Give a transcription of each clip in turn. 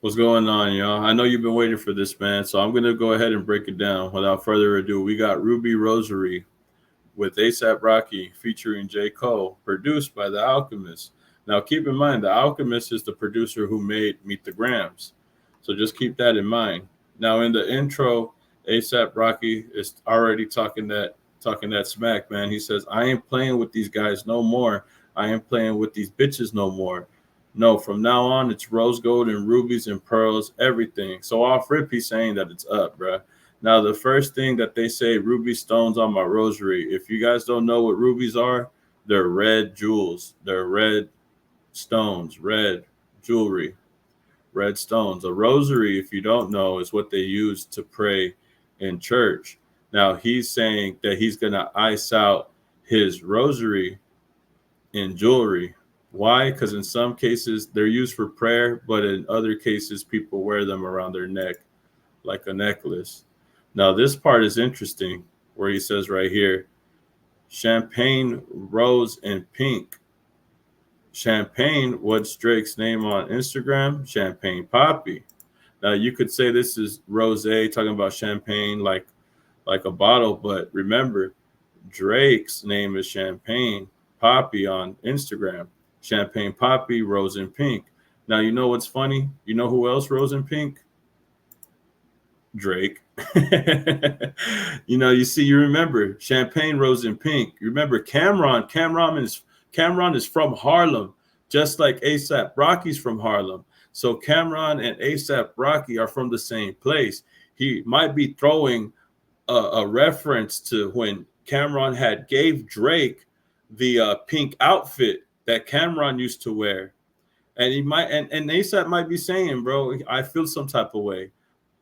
What's going on, y'all? I know you've been waiting for this, man. So I'm gonna go ahead and break it down. Without further ado, we got Ruby Rosary with ASAP Rocky featuring J. Cole, produced by The Alchemist. Now, keep in mind, The Alchemist is the producer who made Meet the Grams. So just keep that in mind. Now, in the intro, ASAP Rocky is already talking that smack, man. He says, "I ain't playing with these guys no more. I ain't playing with these bitches no more. No, from now on, it's rose gold and rubies and pearls, everything." So off rip, he's saying that it's up, bruh. Now, the first thing that they say, ruby stones on my rosary. If you guys don't know what rubies are, they're red jewels. They're red stones, red jewelry, red stones. A rosary, if you don't know, is what they use to pray in church. Now, he's saying that he's going to ice out his rosary in jewelry. Why? Because in some cases they're used for prayer, but in other cases people wear them around their neck like a necklace. Now, this part is interesting where he says right here, champagne, rose, and pink. Champagne, what's Drake's name on Instagram? Champagne Poppy. Now, you could say this is rose, talking about champagne like a bottle, but remember, Drake's name is Champagne Poppy on Instagram. Champagne Poppy, Rose and Pink. Now, you know what's funny? You know who else Rose and Pink? Drake. You remember Champagne, Rose and Pink. You remember Cameron. Cameron is from Harlem, just like ASAP Rocky's from Harlem. So Cameron and ASAP Rocky are from the same place. He might be throwing a reference to when Cameron had gave Drake the pink outfit that Cameron used to wear. And he might and ASAP might be saying, bro, I feel some type of way.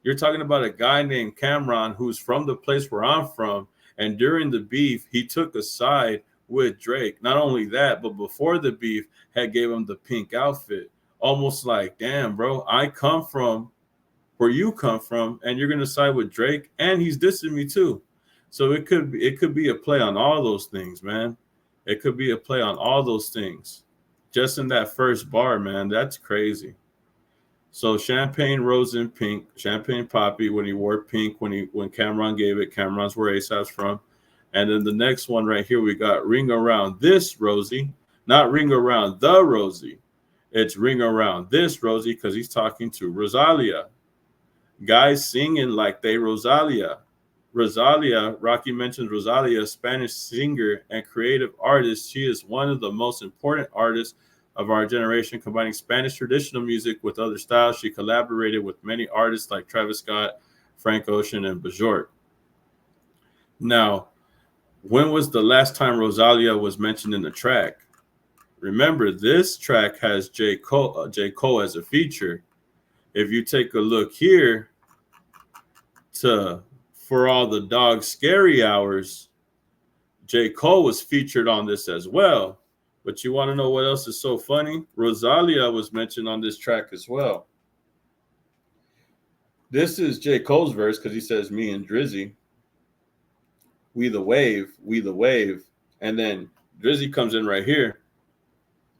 You're talking about a guy named Cameron who's from the place where I'm from. And during the beef, he took a side with Drake. Not only that, but before the beef, had gave him the pink outfit. Almost like, damn, bro, I come from where you come from, and you're gonna side with Drake, and he's dissing me too. So it could be a play on all those things, man. It could be a play on all those things. Just in that first bar, man, that's crazy. So champagne, rose, and pink, champagne poppy when he wore pink when Cameron gave it. Cameron's where ASAP's from. And then the next one right here, we got ring around this Rosie, not ring around the Rosie. It's ring around this Rosie because he's talking to Rosalia. Guys singing like they Rosalia. Rosalia, Rocky mentions Rosalia, a Spanish singer and creative artist. She is one of the most important artists of our generation, combining Spanish traditional music with other styles. She collaborated with many artists like Travis Scott, Frank Ocean, and Bajort. Now, when was the last time Rosalia was mentioned in the track? Remember, this track has J. Cole as a feature. If you take a look here to For All the Dogs Scary Hours, J. Cole was featured on this as well. But you want to know what else is so funny? Rosalia was mentioned on this track as well. This is J. Cole's verse because he says, me and Drizzy, we the wave, we the wave. And then Drizzy comes in right here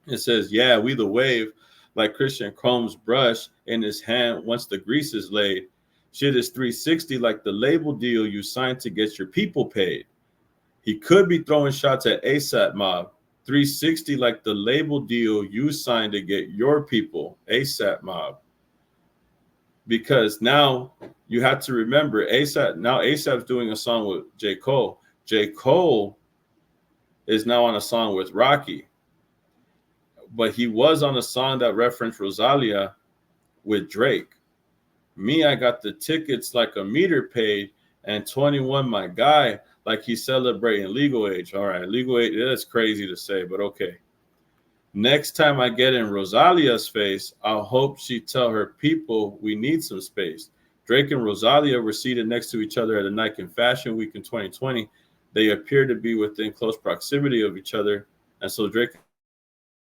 and says, yeah, we the wave, like Christian Combs' brush in his hand once the grease is laid. Shit is 360 like the label deal you signed to get your people paid. He could be throwing shots at ASAP Mob. 360 like the label deal you signed to get your people, ASAP Mob. Because now you have to remember ASAP's doing a song with J. Cole. J. Cole is now on a song with Rocky. But he was on a song that referenced Rosalia with Drake. Me, I got the tickets like a meter paid, and 21, my guy, like he's celebrating legal age. All right, legal age, that's crazy to say, but okay. Next time I get in Rosalia's face, I'll hope she tell her people we need some space. Drake and Rosalia were seated next to each other at a Nike Fashion Week in 2020. They appear to be within close proximity of each other, and so Drake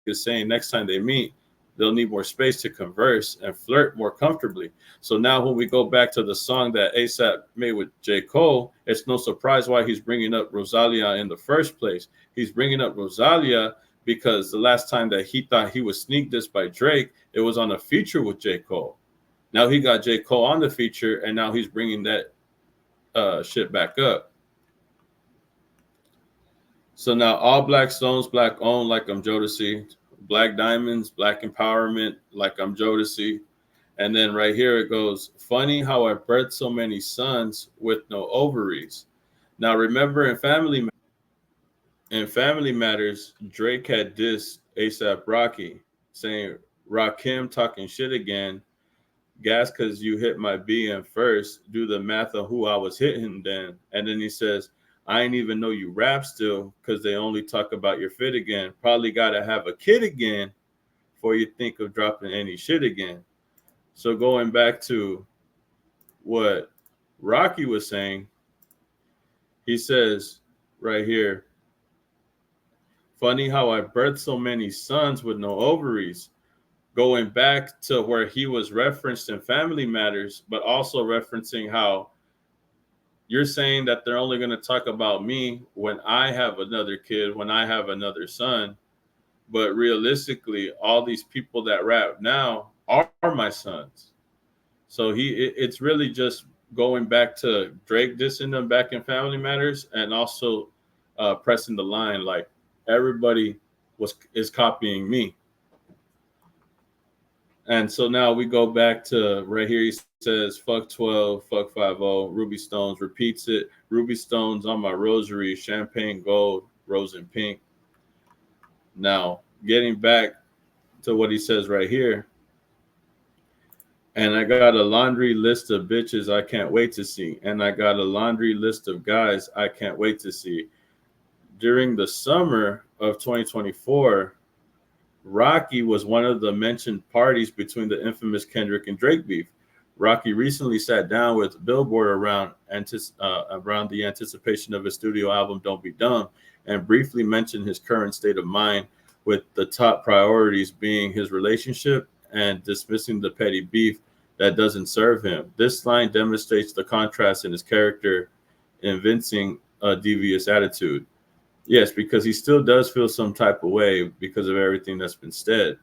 is saying next time they meet, they'll need more space to converse and flirt more comfortably. So now when we go back to the song that ASAP made with J. Cole, it's no surprise why he's bringing up Rosalia in the first place. He's bringing up Rosalia because the last time that he thought he was sneak dissed by Drake, it was on a feature with J. Cole. Now he got J. Cole on the feature, and now he's bringing that shit back up. So now all black stones, black owned, like I'm Jodeci. Black diamonds, black empowerment, like I'm Jodeci. And then right here it goes, funny how I birthed so many sons with no ovaries. Now remember in Family Matters, Drake had dissed ASAP Rocky, saying Rakim talking shit again. Gas cause you hit my BM first. Do the math of who I was hitting then. And then he says, I ain't even know you rap still, cause they only talk about your fit again. Probably gotta have a kid again before you think of dropping any shit again. So going back to what Rocky was saying, he says right here, funny how I birthed so many sons with no ovaries. Going back to where he was referenced in Family Matters, but also referencing how you're saying that they're only going to talk about me when I have another kid, when I have another son. But realistically, all these people that rap now are my sons. So it's really just going back to Drake dissing them back in Family Matters, and also pressing the line like everybody is copying me. And so now we go back to right here. He says, fuck 12, fuck 50, Ruby Stones, repeats it. Ruby Stones on my rosary, champagne gold, rose and pink. Now, getting back to what he says right here. And I got a laundry list of bitches I can't wait to see. And I got a laundry list of guys I can't wait to see. During the summer of 2024, Rocky was one of the mentioned parties between the infamous Kendrick and Drake beef. Rocky recently sat down with Billboard around the anticipation of his studio album Don't Be Dumb, and briefly mentioned his current state of mind, with the top priorities being his relationship and dismissing the petty beef that doesn't serve him. This line demonstrates the contrast in his character, evincing a devious attitude. Yes, because he still does feel some type of way because of everything that's been said.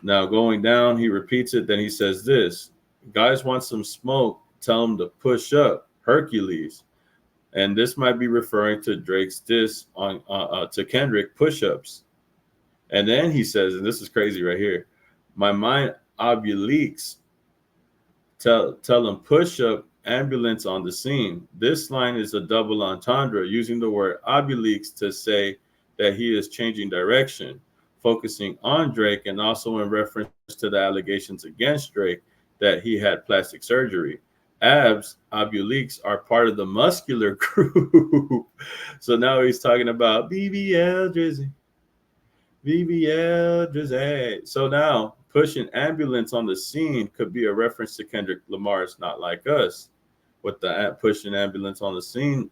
Now going down, he repeats it. Then he says this: guys want some smoke, tell them to push up, Hercules. And this might be referring to Drake's diss on to Kendrick, push-ups. And then he says, and this is crazy right here, my mind obliques, tell them push up, ambulance on the scene. This line is a double entendre, using the word obliques to say that he is changing direction, focusing on Drake, and also in reference to the allegations against Drake that he had plastic surgery. Abs, obliques, are part of the muscular group. So now he's talking about BBL Drizzy. BBL Drizzy. So now pushing ambulance on the scene could be a reference to Kendrick Lamar's Not Like Us, with the pushing ambulance on the scene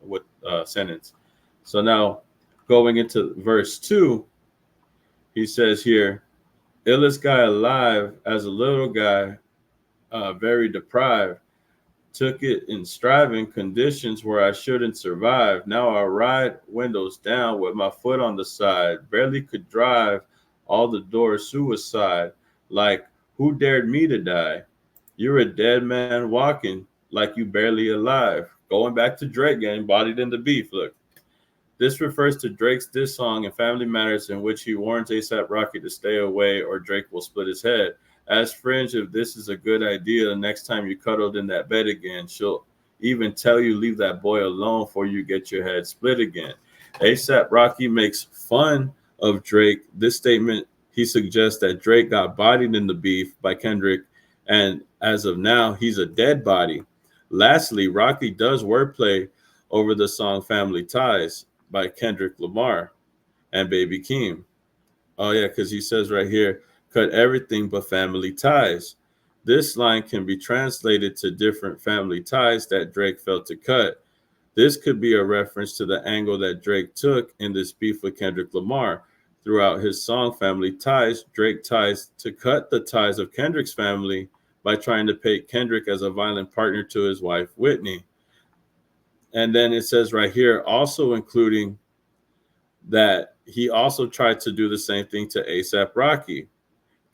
with sentence. So now going into verse 2, he says here, illest guy alive as a little guy, very deprived. Took it in striving conditions where I shouldn't survive. Now I ride windows down with my foot on the side. Barely could drive, all the doors suicide. Like, who dared me to die? You're a dead man walking like you barely alive. Going back to Drake getting embodied in the beef. Look, this refers to Drake's diss song in Family Matters, in which he warns ASAP Rocky to stay away or Drake will split his head. Ask Fringe if this is a good idea the next time you cuddled in that bed again. She'll even tell you leave that boy alone before you get your head split again. ASAP Rocky makes fun of Drake. This statement, he suggests that Drake got bodied in the beef by Kendrick, and as of now, he's a dead body. Lastly, Rocky does wordplay over the song Family Ties by Kendrick Lamar and Baby Keem. Oh yeah, because he says right here, cut everything but family ties. This line can be translated to different family ties that Drake failed to cut. This could be a reference to the angle that Drake took in this beef with Kendrick Lamar. Throughout his song Family Ties, Drake tries to cut the ties of Kendrick's family by trying to paint Kendrick as a violent partner to his wife, Whitney. And then it says right here, also including that he also tried to do the same thing to ASAP Rocky.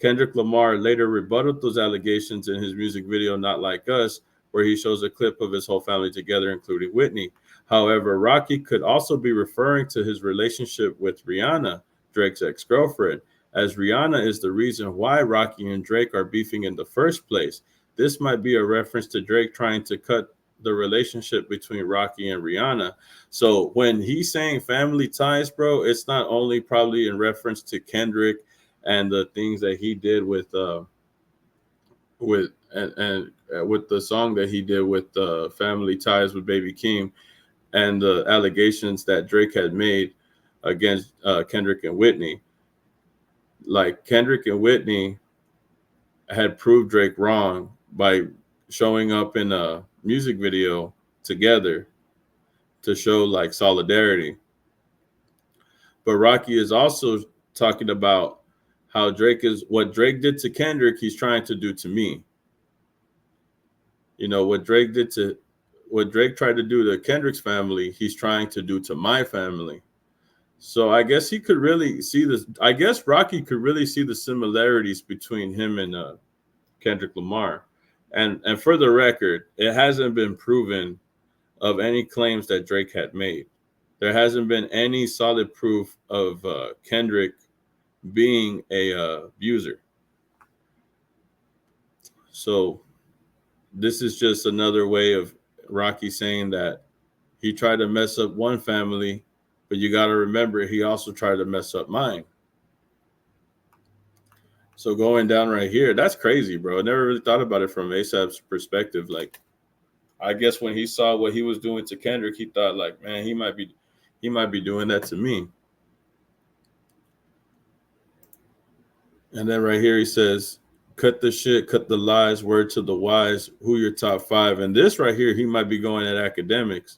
Kendrick Lamar later rebutted those allegations in his music video Not Like Us, where he shows a clip of his whole family together, including Whitney. However, Rocky could also be referring to his relationship with Rihanna, Drake's ex-girlfriend, as Rihanna is the reason why Rocky and Drake are beefing in the first place. This might be a reference to Drake trying to cut the relationship between Rocky and Rihanna. So when he's saying family ties, bro, it's not only probably in reference to Kendrick and the things that he did with with the song that he did with family ties with Baby Keem, and the allegations that Drake had made against Kendrick and Whitney. Like Kendrick and Whitney had proved Drake wrong by showing up in a music video together to show like solidarity. But Rocky is also talking about how Drake is what Drake did to Kendrick, he's trying to do to me. You know, what Drake tried to do to Kendrick's family, he's trying to do to my family. So I guess he could really see this. I guess Rocky could really see the similarities between him and Kendrick Lamar. And for the record, it hasn't been proven of any claims that Drake had made. There hasn't been any solid proof of Kendrick being a abuser. So this is just another way of Rocky saying that he tried to mess up one family, but you got to remember he also tried to mess up mine. So going down right here, that's crazy, bro. I never really thought about it from ASAP's perspective. Like, I guess when he saw what he was doing to Kendrick, he thought like, man, he might be doing that to me. And then right here he says, cut the shit, cut the lies, word to the wise, who your top five. And this right here, he might be going at academics.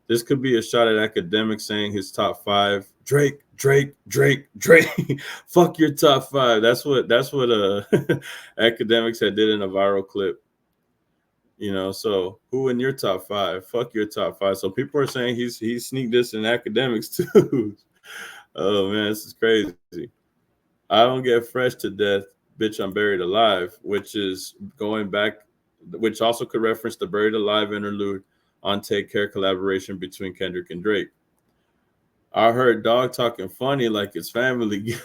This could be a shot at academics saying his top five. Drake. Fuck your top five. That's what academics had did in a viral clip. You know, so who in your top five? Fuck your top five. So people are saying he sneaked this in academics too. Oh man, this is crazy. I don't get fresh to death, bitch, I'm buried alive, which is going back, which also could reference the Buried Alive interlude on Take Care collaboration between Kendrick and Drake. I heard dog talking funny like it's family.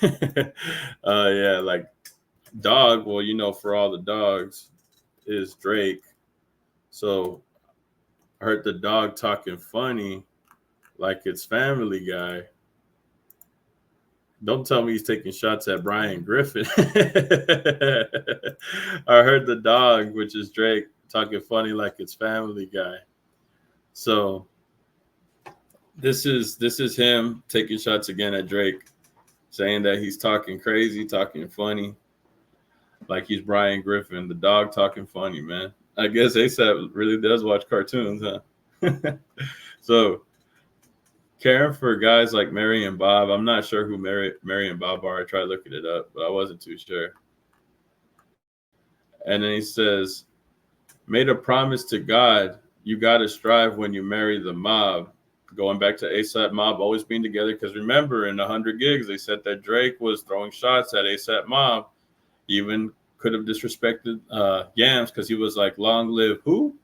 Yeah, like dog, well, you know, for all the dogs is Drake. So I heard the dog talking funny like it's Family Guy. Don't tell me he's taking shots at Brian Griffin. I heard the dog, which is Drake, talking funny like it's Family Guy. So this is him taking shots again at Drake, saying that he's talking crazy, talking funny, like he's Brian Griffin. The dog talking funny, man. I guess ASAP really does watch cartoons, huh? So caring for guys like Mary and Bob. I'm not sure who Mary and Bob are. I tried looking it up, but I wasn't too sure. And then he says, made a promise to God, you got to strive when you marry the mob. Going back to ASAP Mob always being together, because remember in 100 Gigs, they said that Drake was throwing shots at ASAP Mob, even could have disrespected Yams because he was like, long live who?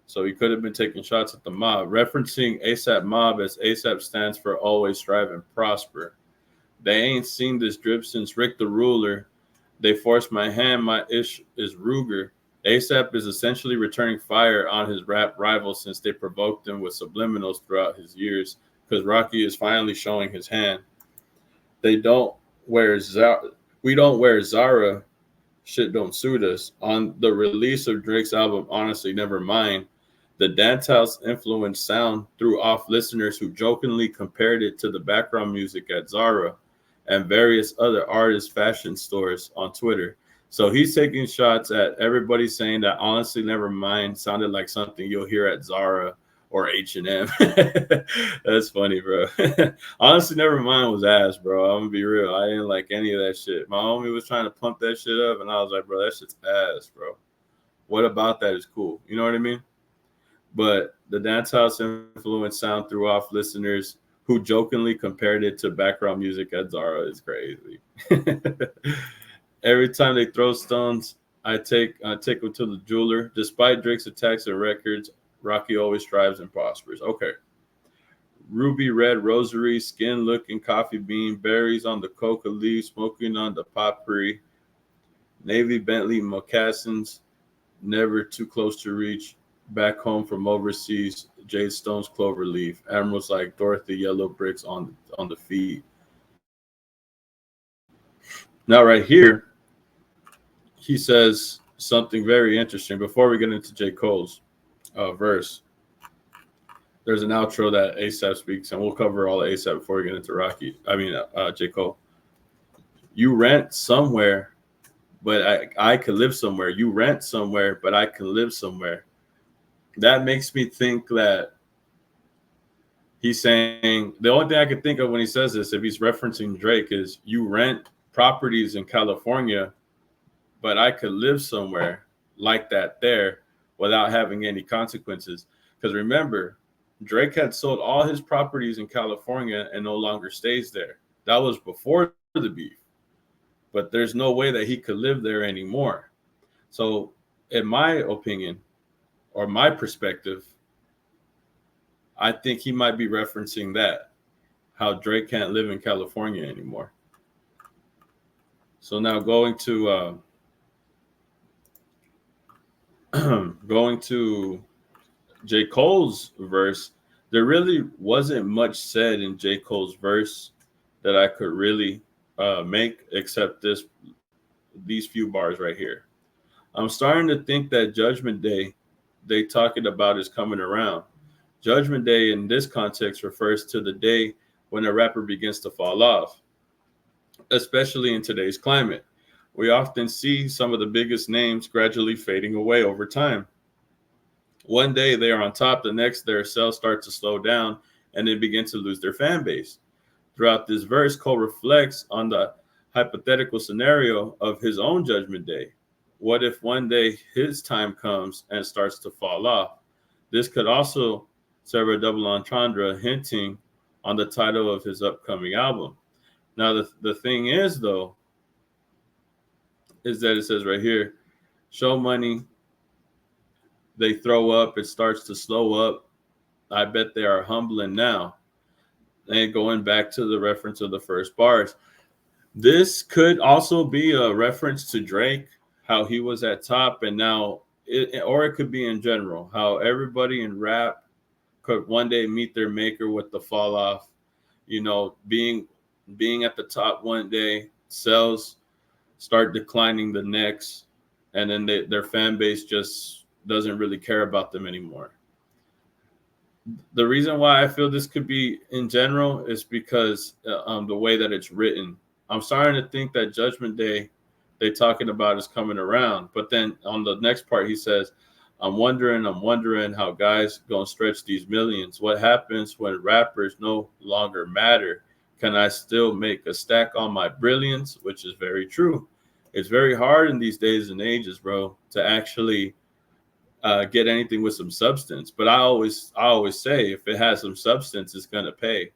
So he could have been taking shots at the mob, referencing ASAP Mob as ASAP stands for always strive and prosper. They ain't seen this drip since Rick the Ruler. They forced my hand, my ish is Ruger. ASAP is essentially returning fire on his rap rivals since they provoked him with subliminals throughout his years, because Rocky is finally showing his hand. They don't wear Zara. We don't wear Zara. Shit don't suit us. On the release of Drake's album, Honestly Never Mind, the dance house influenced sound threw off listeners who jokingly compared it to the background music at Zara and various other artist fashion stores on Twitter. So he's taking shots at everybody saying that Honestly Never Mind sounded like something you'll hear at Zara or H&M. That's funny, bro. Honestly Never Mind was ass, bro. I'm gonna be real. I didn't like any of that shit. My homie was trying to pump that shit up, and I was like, bro, that shit's ass, bro. What about that is cool? You know what I mean? But the dance house influence sound threw off listeners who jokingly compared it to background music at Zara is crazy. Every time they throw stones, I take them to the jeweler. Despite Drake's attacks and records, Rocky always strives and prospers. Okay. Ruby red rosary, skin looking coffee bean, berries on the coca leaf, smoking on the potpourri, navy Bentley moccasins, never too close to reach. Back home from overseas, jade stones, clover leaf, emeralds like Dorothy, yellow bricks on the feet. Now, right here, he says something very interesting. Before we get into J. Cole's verse, there's an outro that ASAP speaks, and we'll cover all of ASAP before we get into J. Cole. You rent somewhere, but I could live somewhere. You rent somewhere, but I can live somewhere. That makes me think that he's saying, the only thing I could think of when he says this, if he's referencing Drake, is you rent properties in California, but I could live somewhere like that there without having any consequences. Because remember, Drake had sold all his properties in California and no longer stays there. That was before the beef. But there's no way that he could live there anymore. So, in my opinion, or my perspective, I think he might be referencing that, how Drake can't live in California anymore. So now going to J. Cole's verse, there really wasn't much said in J. Cole's verse that I could really make except these few bars right here. I'm starting to think that Judgment Day they talking about is coming around. Judgment Day in this context refers to the day when a rapper begins to fall off, especially in today's climate. We often see some of the biggest names gradually fading away over time. One day they are on top, the next their sales start to slow down and they begin to lose their fan base. Throughout this verse, Cole reflects on the hypothetical scenario of his own Judgment Day. What if one day his time comes and starts to fall off? This could also serve a double entendre, hinting on the title of his upcoming album. Now, the thing is, though, is that it says right here, show money, they throw up, it starts to slow up. I bet they are humbling now. And going back to the reference of the first bars, this could also be a reference to Drake, how he was at top, and now, or it could be in general, how everybody in rap could one day meet their maker with the fall off. You know, being at the top one day, sales start declining the next, and then their fan base just doesn't really care about them anymore. The reason why I feel this could be in general is because the way that it's written. I'm starting to think that Judgment Day they talking about is coming around. But then on the next part, he says, I'm wondering how guys gonna stretch these millions. What happens when rappers no longer matter? Can I still make a stack on my brilliance? Which is very true. It's very hard in these days and ages, bro, to actually get anything with some substance. But I always say, if it has some substance, it's gonna pay.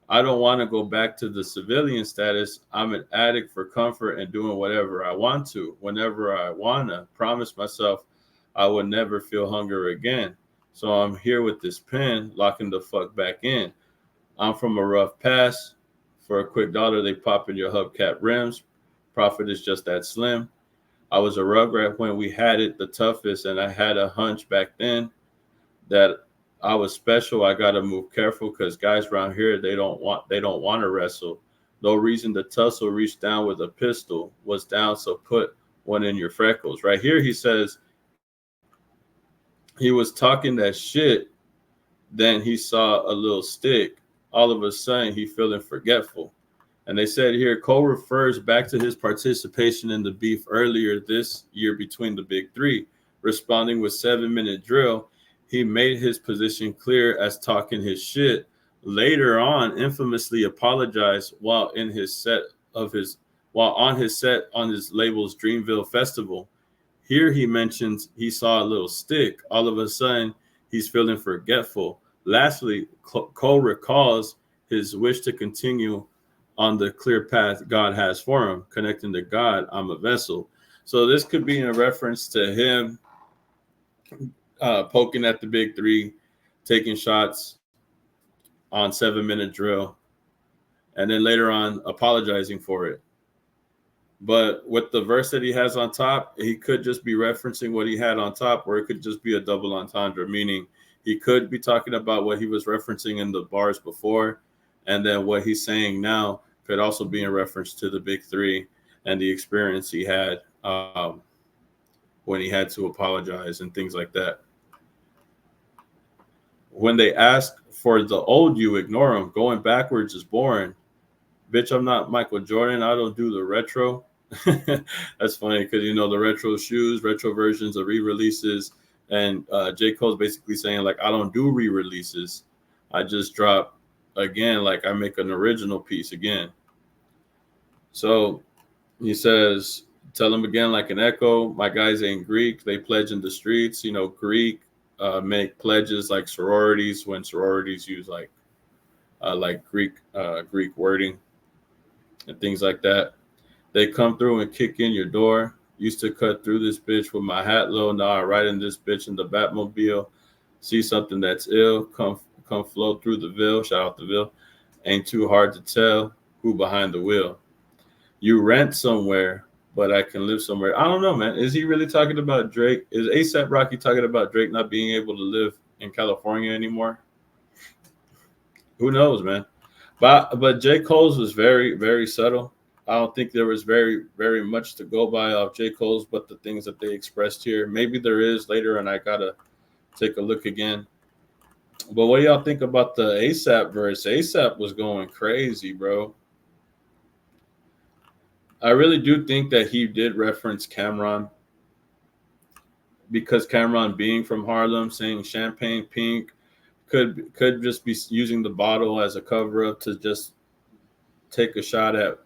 I don't want to go back to the civilian status. I'm an addict for comfort and doing whatever I want to, whenever I want to. Promise myself I would never feel hunger again. So I'm here with this pen, locking the fuck back in. I'm from a rough past. For a quick dollar, they pop in your hubcap rims. Profit is just that slim. I was a rugrat when we had it the toughest, and I had a hunch back then that I was special. I gotta move careful because guys around here they don't want to wrestle. No reason to tussle. Reach down with a pistol. Was down, so put one in your freckles. Right here, he says he was talking that shit. Then he saw a little stick. All of a sudden, he feeling forgetful. And they said here, Cole refers back to his participation in the beef earlier this year between the big three, responding with 7-minute drill. He made his position clear as talking his shit. Later on, infamously apologized while on his set on his label's Dreamville Festival. Here he mentions he saw a little stick. All of a sudden, he's feeling forgetful. Lastly, Cole recalls his wish to continue on the clear path God has for him, connecting to God. I'm a vessel. So this could be in reference to him poking at the big three, taking shots on 7-minute drill, and then later on apologizing for it. But with the verse that he has on top, he could just be referencing what he had on top, or it could just be a double entendre, meaning he could be talking about what he was referencing in the bars before, and then what he's saying now could also be in reference to the big three and the experience he had when he had to apologize and things like that. When they ask for the old you, ignore them. Going backwards is boring. Bitch, I'm not Michael Jordan. I don't do the retro. That's funny because, you know, the retro shoes, retro versions of re-releases. And J. Cole's basically saying, like, I don't do re-releases. I just drop again, like I make an original piece again. So he says, tell him again like an echo. My guys ain't Greek. They pledge in the streets. You know, Greek make pledges like sororities when sororities use like Greek wording and things like that. They come through and kick in your door. Used to cut through this bitch with my hat low. Now I ride in this bitch in the Batmobile. See something that's ill. Come flow through the Ville. Shout out the Ville. Ain't too hard to tell who behind the wheel. You rent somewhere, but I can live somewhere. I don't know, man. Is he really talking about Drake? Is A$AP Rocky talking about Drake not being able to live in California anymore? Who knows, man? But J. Cole's was very, very subtle. I don't think there was very, very much to go by off J. Cole's, but the things that they expressed here. Maybe there is later, and I gotta take a look again. But what do y'all think about the A$AP verse? A$AP was going crazy, bro. I really do think that he did reference Cameron, because Cameron being from Harlem, saying champagne pink, could just be using the bottle as a cover up to just take a shot at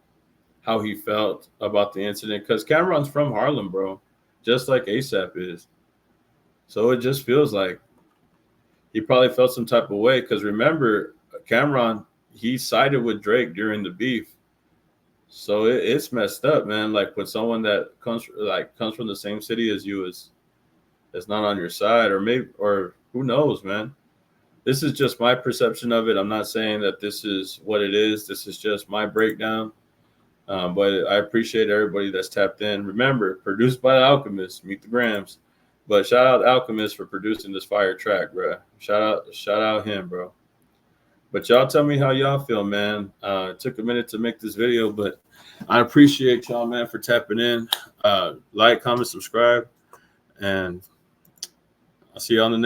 how he felt about the incident, because Cameron's from Harlem, bro, just like A$AP is. So it just feels like he probably felt some type of way, because remember, Cameron, he sided with Drake during the beef. So it's messed up, man. Like with someone that comes from the same city as you is not on your side, or who knows, man. This is just my perception of it. I'm not saying that this is what it is. This is just my breakdown. But I appreciate everybody that's tapped in. Remember, produced by The Alchemist. Meet the Grams. But shout out Alchemist for producing this fire track, bro. Shout out him, bro. But y'all tell me how y'all feel, man. It took a minute to make this video, but I appreciate y'all, man, for tapping in. Like, comment, subscribe, and I'll see you on the next